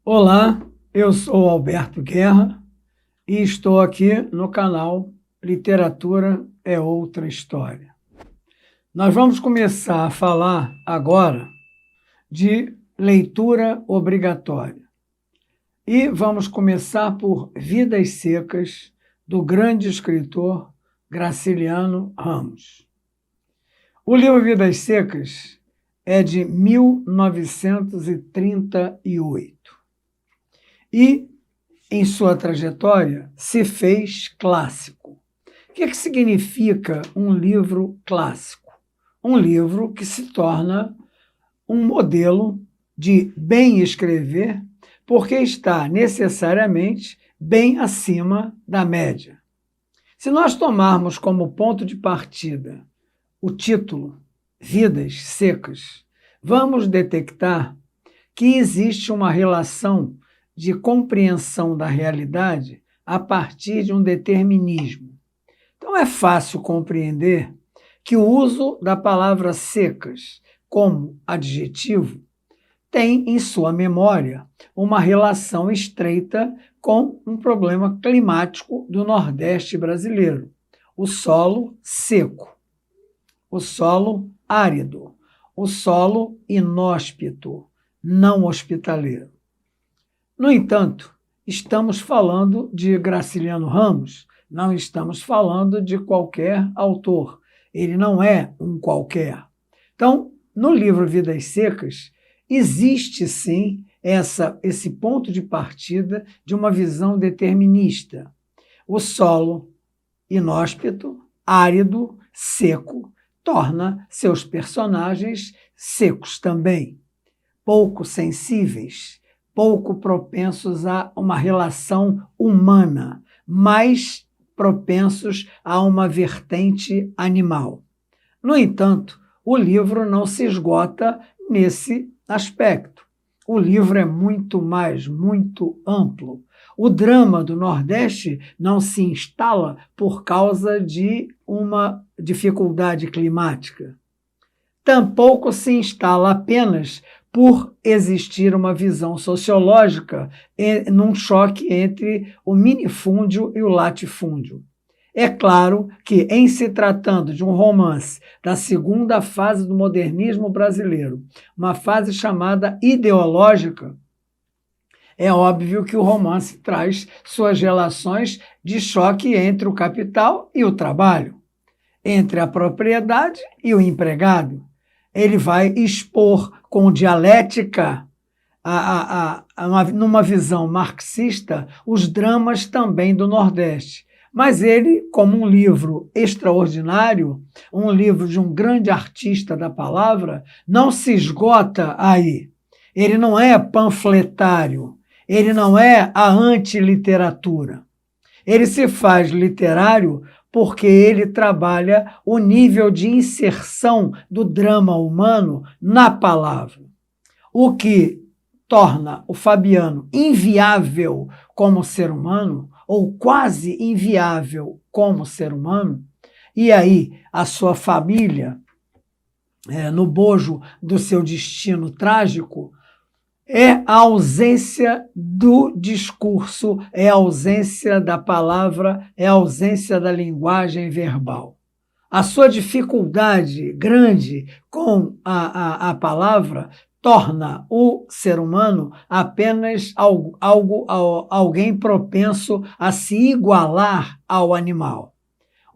Olá, eu sou Alberto Guerra e estou aqui no canal Literatura é Outra História. Nós vamos começar a falar agora de leitura obrigatória. E vamos começar por Vidas Secas, do grande escritor Graciliano Ramos. O livro Vidas Secas é de 1938. E, em sua trajetória, se fez clássico. O que significa um livro clássico? Um livro que se torna um modelo de bem escrever, porque está necessariamente bem acima da média. Se nós tomarmos como ponto de partida o título Vidas Secas, vamos detectar que existe uma relação de compreensão da realidade a partir de um determinismo. Então, é fácil compreender que o uso da palavra secas como adjetivo tem em sua memória uma relação estreita com um problema climático do Nordeste brasileiro: o solo seco, o solo árido, o solo inóspito, não hospitaleiro. No entanto, estamos falando de Graciliano Ramos, não estamos falando de qualquer autor. Ele não é um qualquer. Então, no livro Vidas Secas, existe sim esse ponto de partida de uma visão determinista. O solo inóspito, árido, seco, torna seus personagens secos também, pouco sensíveis, pouco propensos a uma relação humana, mais propensos a uma vertente animal. No entanto, o livro não se esgota nesse aspecto. O livro é muito mais, muito amplo. O drama do Nordeste não se instala por causa de uma dificuldade climática. Tampouco se instala apenas por existir uma visão sociológica num choque entre o minifúndio e o latifúndio. É claro que, em se tratando de um romance da segunda fase do modernismo brasileiro, uma fase chamada ideológica, é óbvio que o romance traz suas relações de choque entre o capital e o trabalho, entre a propriedade e o empregado. Ele vai expor com dialética, numa visão marxista, os dramas também do Nordeste. Mas ele, como um livro extraordinário, um livro de um grande artista da palavra, não se esgota aí. Ele não é panfletário, ele não é a antiliteratura. Ele se faz literário porque ele trabalha o nível de inserção do drama humano na palavra, o que torna o Fabiano inviável como ser humano, ou quase inviável como ser humano, e aí a sua família, no bojo do seu destino trágico, é a ausência do discurso, é a ausência da palavra, é a ausência da linguagem verbal. A sua dificuldade grande com a palavra torna o ser humano apenas alguém propenso a se igualar ao animal.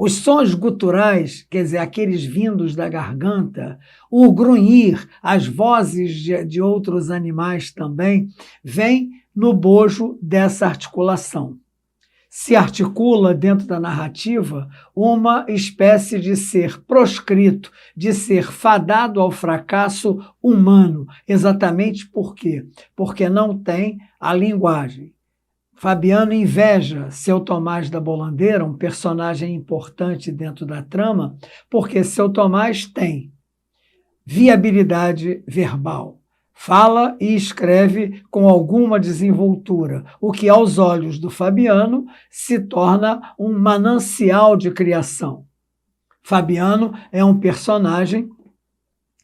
Os sons guturais, quer dizer, aqueles vindos da garganta, o grunhir, as vozes de outros animais também, vêm no bojo dessa articulação. Se articula dentro da narrativa uma espécie de ser proscrito, de ser fadado ao fracasso humano. Exatamente por quê? Porque não tem a linguagem. Fabiano inveja seu Tomás da Bolandeira, um personagem importante dentro da trama, porque seu Tomás tem viabilidade verbal. Fala e escreve com alguma desenvoltura, o que aos olhos do Fabiano se torna um manancial de criação. Fabiano é um personagem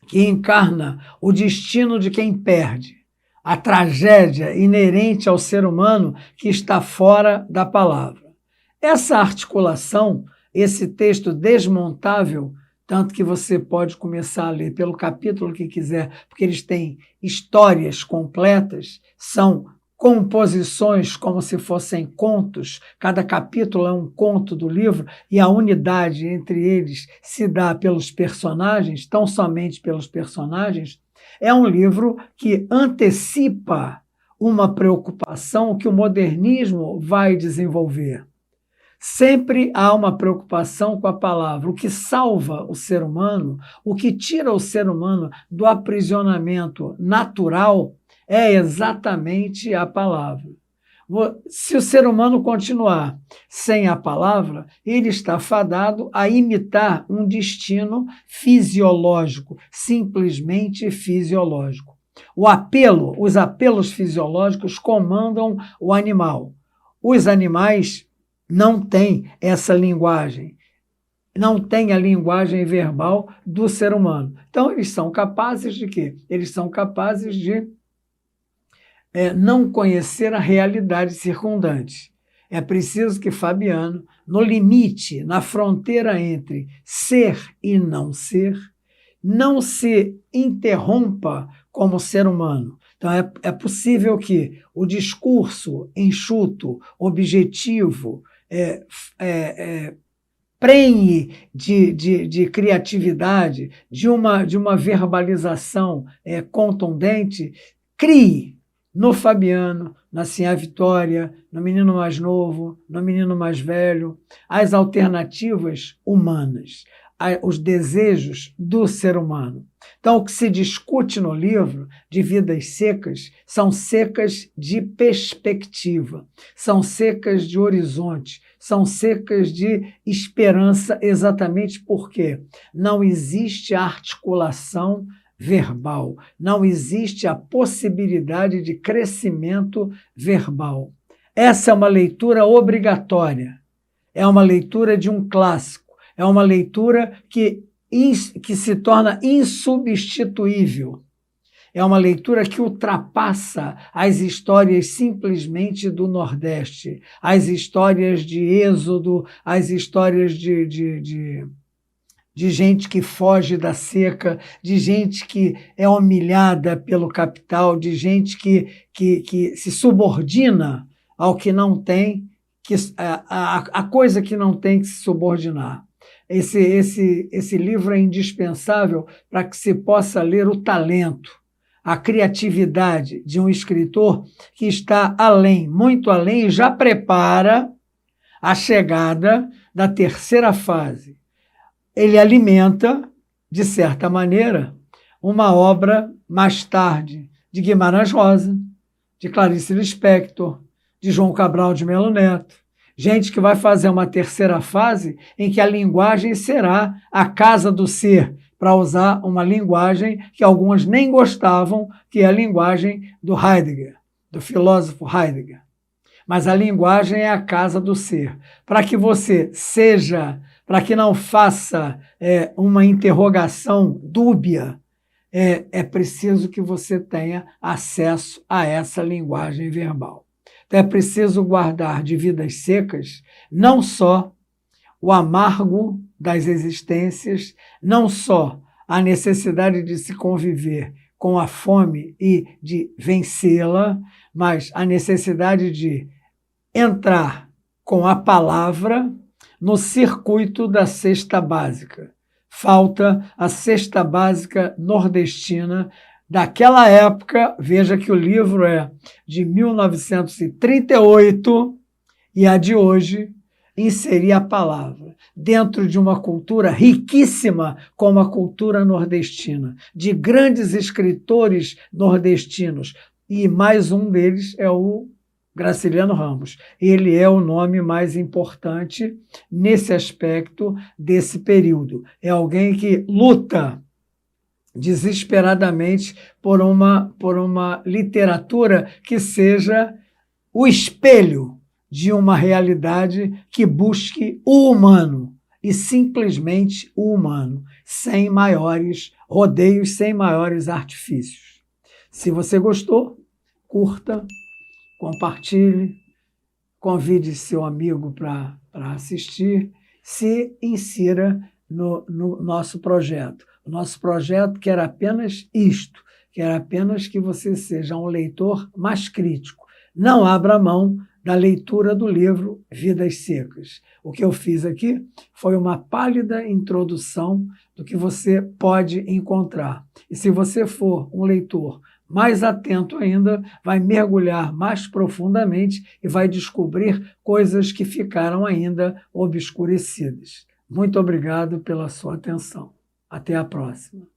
que encarna o destino de quem perde. a tragédia inerente ao ser humano que está fora da palavra. Essa articulação, esse texto desmontável, tanto que você pode começar a ler pelo capítulo que quiser, porque eles têm histórias completas, são composições como se fossem contos, cada capítulo é um conto do livro, e a unidade entre eles se dá pelos personagens, tão somente pelos personagens. É um livro que antecipa uma preocupação que o modernismo vai desenvolver. Sempre há uma preocupação com a palavra. O que salva o ser humano, o que tira o ser humano do aprisionamento natural é exatamente a palavra. Se o ser humano continuar sem a palavra, ele está fadado a imitar um destino fisiológico, simplesmente fisiológico. Os apelos fisiológicos comandam o animal. Os animais não têm essa linguagem, não têm a linguagem verbal do ser humano. Então, eles são capazes de quê? Eles são capazes de não conhecer a realidade circundante. É preciso que Fabiano, no limite, na fronteira entre ser e não se interrompa como ser humano. Então, é possível que o discurso enxuto, objetivo, prenhe de criatividade, de uma verbalização contundente, crie no Fabiano, na Sinhá Vitória, no menino mais novo, no menino mais velho, as alternativas humanas, os desejos do ser humano. Então, o que se discute no livro de Vidas Secas são secas de perspectiva, são secas de horizonte, são secas de esperança, exatamente porque não existe articulação verbal, não existe a possibilidade de crescimento verbal. Essa é uma leitura obrigatória, é uma leitura de um clássico, é uma leitura que se torna insubstituível. É uma leitura que ultrapassa as histórias simplesmente do Nordeste, as histórias de êxodo, as histórias de gente que foge da seca, de gente que é humilhada pelo capital, de gente que se subordina ao que não tem, a coisa que não tem que se subordinar. Esse livro é indispensável para que se possa ler o talento, a criatividade de um escritor que está além, muito além, e já prepara a chegada da terceira fase. Ele alimenta, de certa maneira, uma obra mais tarde de Guimarães Rosa, de Clarice Lispector, de João Cabral de Melo Neto, gente que vai fazer uma terceira fase em que a linguagem será a casa do ser, para usar uma linguagem que alguns nem gostavam, que é a linguagem do Heidegger, do filósofo Heidegger. Mas a linguagem é a casa do ser. Para que você seja, para que não faça uma interrogação dúbia, é preciso que você tenha acesso a essa linguagem verbal. Então é preciso guardar de Vidas Secas não só o amargo das existências, não só a necessidade de se conviver com a fome e de vencê-la, mas a necessidade de entrar com a palavra no circuito da cesta básica. Falta a cesta básica nordestina daquela época. Veja que o livro é de 1938 e a de hoje inserir a palavra dentro de uma cultura riquíssima como a cultura nordestina, de grandes escritores nordestinos, e mais um deles é o Graciliano Ramos. Ele é o nome mais importante nesse aspecto desse período. É alguém que luta desesperadamente por uma literatura que seja o espelho de uma realidade que busque o humano, e simplesmente o humano, sem maiores rodeios, sem maiores artifícios. Se você gostou, curta, compartilhe, convide seu amigo para assistir, se insira no nosso projeto. O nosso projeto quer apenas isto, quer apenas que você seja um leitor mais crítico. Não abra mão da leitura do livro Vidas Secas. O que eu fiz aqui foi uma pálida introdução do que você pode encontrar. E se você for um leitor mais atento ainda, vai mergulhar mais profundamente e vai descobrir coisas que ficaram ainda obscurecidas. Muito obrigado pela sua atenção. Até a próxima.